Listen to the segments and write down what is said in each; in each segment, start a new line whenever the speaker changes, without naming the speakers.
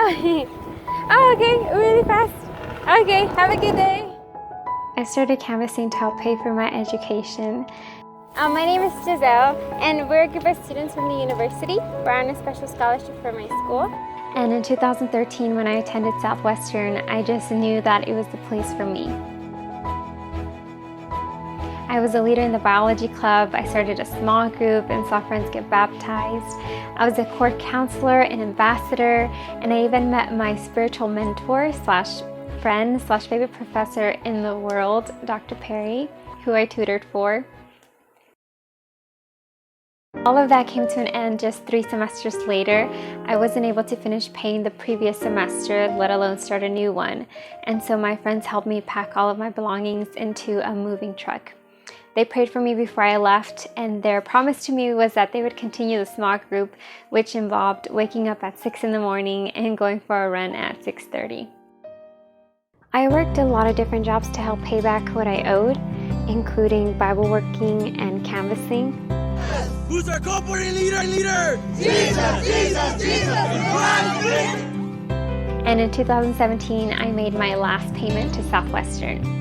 Oh, okay, really fast. Okay, have a good day. I started canvassing to help pay for my education. My name is Zelle, and we're a group of students from the university. We're on a special scholarship for my school. And in 2013, when I attended Southwestern, I just knew that it was the place for me. I was a leader in the biology club. I started a small group and saw friends get baptized. I was a court counselor and ambassador, and I even met my spiritual mentor slash friend slash favorite professor in the world, Dr. Parry, who I tutored for. All of that came to an end just 3 semesters later. I wasn't able to finish paying the previous semester, let alone start a new one. And so my friends helped me pack all of my belongings into a moving truck. They prayed for me before I left, and their promise to me was that they would continue the small group, which involved waking up at 6 in the morning and going for a run at 6:30. I worked a lot of different jobs to help pay back what I owed, including Bible working and canvassing.
Who's our corporate leader?
Jesus, Jesus, Jesus!
And in 2017, I made my last payment to Southwestern.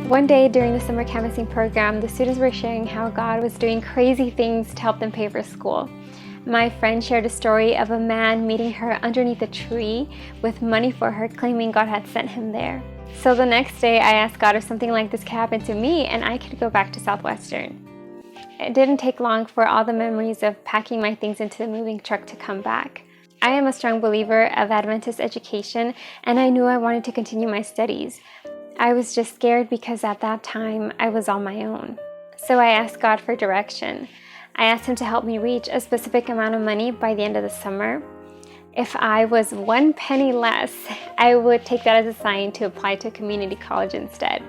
One day during the summer canvassing program, the students were sharing how God was doing crazy things to help them pay for school. My friend shared a story of a man meeting her underneath a tree with money for her, claiming God had sent him there. So the next day, I asked God if something like this could happen to me and I could go back to Southwestern. It didn't take long for all the memories of packing my things into the moving truck to come back. I am a strong believer of Adventist education, and I knew I wanted to continue my studies. I was just scared because at that time I was on my own. So I asked God for direction. I asked Him to help me reach a specific amount of money by the end of the summer. If I was 1 penny less, I would take that as a sign to apply to a community college instead.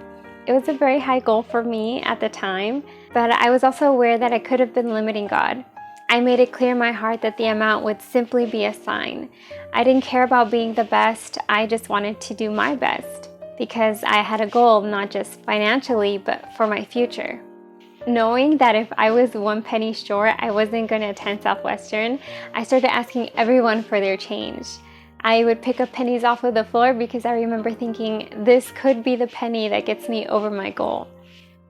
It was a very high goal for me at the time, but I was also aware that I could have been limiting God. I made it clear in my heart that the amount would simply be a sign. I didn't care about being the best, I just wanted to do my best, because I had a goal not just financially, but for my future. Knowing that if I was 1 penny short, I wasn't going to attend Southwestern, I started asking everyone for their change. I would pick up pennies off of the floor because I remember thinking, this could be the penny that gets me over my goal.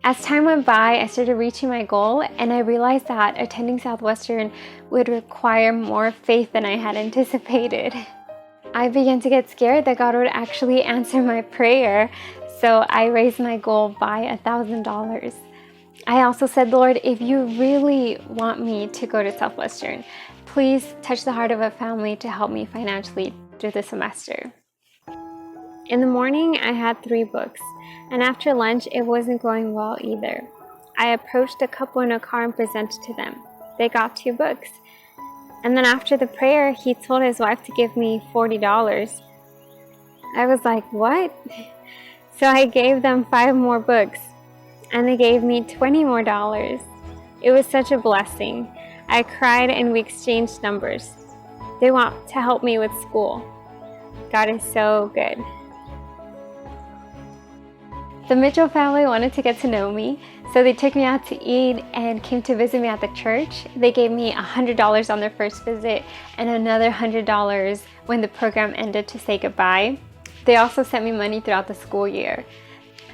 As time went by, I started reaching my goal, and I realized that attending Southwestern would require more faith than I had anticipated. I began to get scared that God would actually answer my prayer, so I raised my goal by $1,000. I also said, Lord, if you really want me to go to Southwestern, please touch the heart of a family to help me financially through the semester. In the morning, I had 3 books, and after lunch, it wasn't going well either. I approached a couple in a car and presented to them. They got 2 books. And then after the prayer, he told his wife to give me $40. I was like, what? So I gave them 5 more books, and they gave me $20 more. It was such a blessing. I cried and we exchanged numbers. They want to help me with school. God is so good. The Mitchell family wanted to get to know me, so they took me out to eat and came to visit me at the church. They gave me $100 on their first visit and another $100 when the program ended to say goodbye. They also sent me money throughout the school year.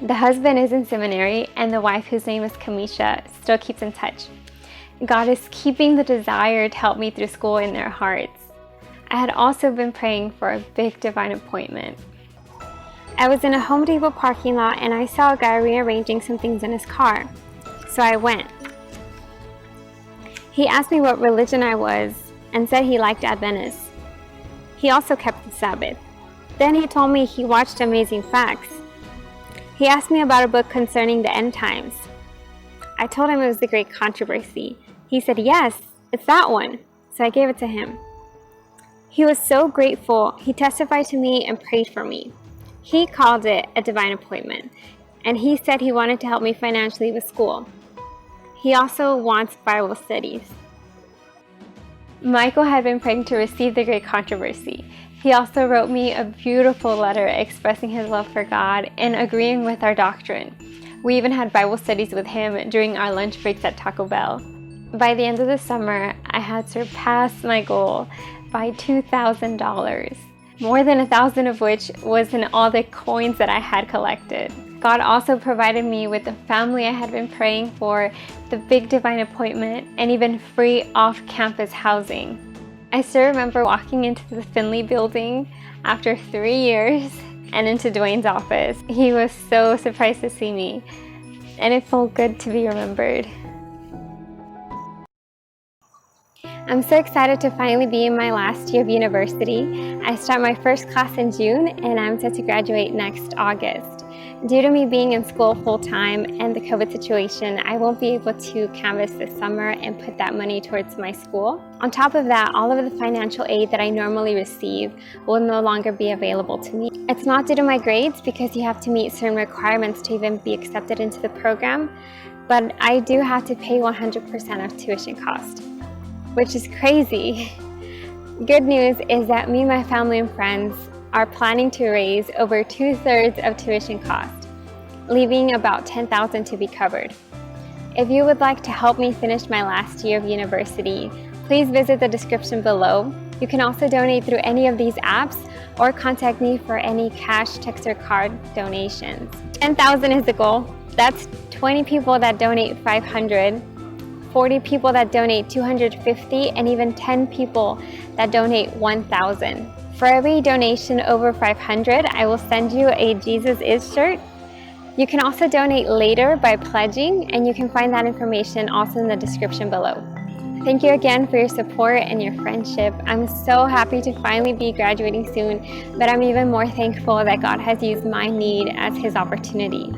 The husband is in seminary, and the wife, whose name is Kamisha, still keeps in touch. God is keeping the desire to help me through school in their hearts. I had also been praying for a big divine appointment. I was in a Home Depot parking lot and I saw a guy rearranging some things in his car. So I went. He asked me what religion I was and said he liked Adventists. He also kept the Sabbath. Then he told me he watched Amazing Facts. He asked me about a book concerning the end times. I told him it was The Great Controversy. He said, yes, it's that one. So I gave it to him. He was so grateful. He testified to me and prayed for me. He called it a divine appointment, and he said he wanted to help me financially with school. He also wants Bible studies. Michael had been praying to receive The Great Controversy. He also wrote me a beautiful letter expressing his love for God and agreeing with our doctrine. We even had Bible studies with him during our lunch breaks at Taco Bell. By the end of the summer, I had surpassed my goal. by $2,000, more than 1,000 of which was in all the coins that I had collected. God also provided me with the family I had been praying for, the big divine appointment, and even free off-campus housing. I still remember walking into the Finley building after 3 years and into Dwayne's office. He was so surprised to see me, and it felt good to be remembered. I'm so excited to finally be in my last year of university. I start my first class in June, and I'm set to graduate next August. Due to me being in school full-time and the COVID situation, I won't be able to canvas this summer and put that money towards my school. On top of that, all of the financial aid that I normally receive will no longer be available to me. It's not due to my grades because you have to meet certain requirements to even be accepted into the program, but I do have to pay 100% of tuition cost, which is crazy. Good news is that me, my family, and friends are planning to raise over 2/3 of tuition cost, leaving about $10,000 to be covered. If you would like to help me finish my last year of university, please visit the description below. You can also donate through any of these apps or contact me for any cash, text, or card donations. 10,000 is the goal. That's 20 people that donate 500, 40 people that donate 250, and even 10 people that donate 1,000. For every donation over 500, I will send you a Jesus Is shirt. You can also donate later by pledging, and you can find that information also in the description below. Thank you again for your support and your friendship. I'm so happy to finally be graduating soon, but I'm even more thankful that God has used my need as His opportunity.